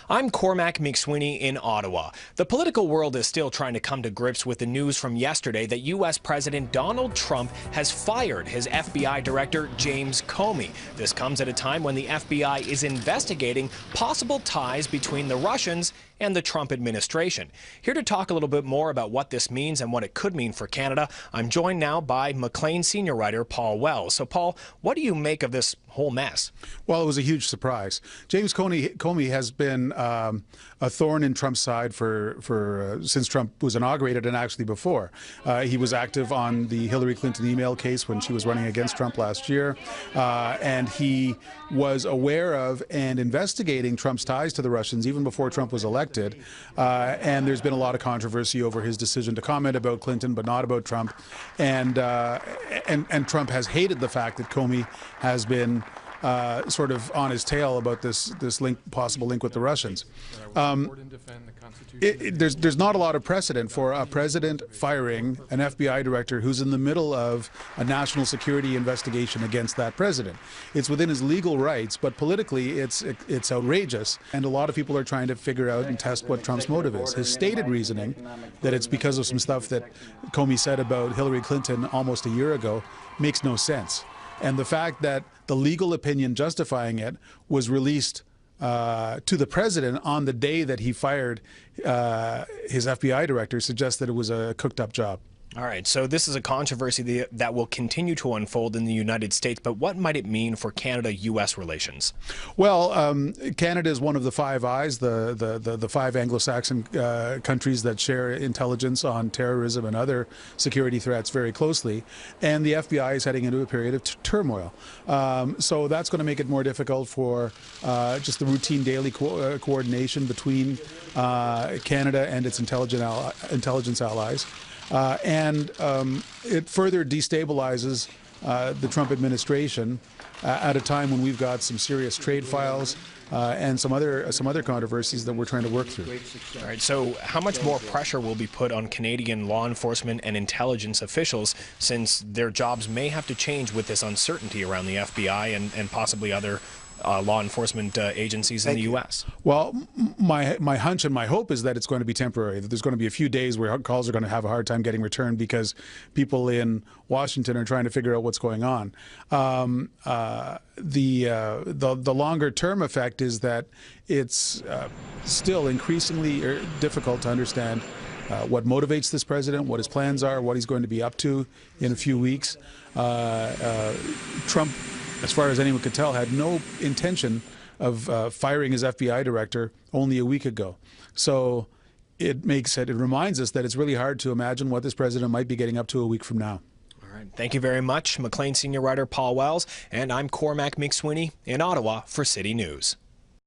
I'm Cormac McSweeney in Ottawa. The political world is still trying to come to grips with the news from yesterday that U.S. President Donald Trump has fired his FBI director, James Comey. This comes at a time when the FBI is investigating possible ties between the Russians and the Trump administration. Here to talk a little bit more about what this means and what it could mean for Canada, I'm joined now by Maclean senior writer Paul Wells. So, Paul, what do you make of this whole mess? Well, it was a huge surprise. James Comey has been a thorn in Trump's side since Trump was inaugurated, and actually before. He was active on the Hillary Clinton email case when she was running against Trump last year, and he was aware of and investigating Trump's ties to the Russians even before Trump was elected. And there's been a lot of controversy over his decision to comment about Clinton but not about Trump, and Trump has hated the fact that Comey has been sort of on his tail about this possible link with the Russians. There's not a lot of precedent for a president firing an FBI director who's in the middle of a national security investigation against that president. It's within his legal rights, but politically it's outrageous, and a lot of people are trying to figure out and test what Trump's motive is. His stated reasoning, that it's because of some stuff that Comey said about Hillary Clinton almost a year ago, makes no sense. And the fact that the legal opinion justifying it was released to the president on the day that he fired his FBI director suggests that it was a cooked-up job. All right, so this is a controversy that will continue to unfold in the United States, but what might it mean for Canada-U.S. relations? Well, Canada is one of the Five Eyes, the five Anglo-Saxon countries that share intelligence on terrorism and other security threats very closely, and the FBI is heading into a period of turmoil. So that's going to make it more difficult for just the routine daily coordination between Canada and its intelligence allies. And it further destabilizes the Trump administration at a time when we've got some serious trade files and some other controversies that we're trying to work through. All right, so how much more pressure will be put on Canadian law enforcement and intelligence officials, since their jobs may have to change with this uncertainty around the FBI and possibly other law enforcement agencies in the U.S.? Well, my hunch and my hope is that it's going to be temporary, that there's going to be a few days where calls are going to have a hard time getting returned because people in Washington are trying to figure out what's going on. The longer term effect is that it's still increasingly difficult to understand what motivates this president, what his plans are, what he's going to be up to in a few weeks. Trump, as far as anyone could tell, had no intention of firing his FBI director only a week ago. So it reminds us that it's really hard to imagine what this president might be getting up to a week from now. All right. Thank you very much, Maclean senior writer Paul Wells, and I'm Cormac McSweeney in Ottawa for City News.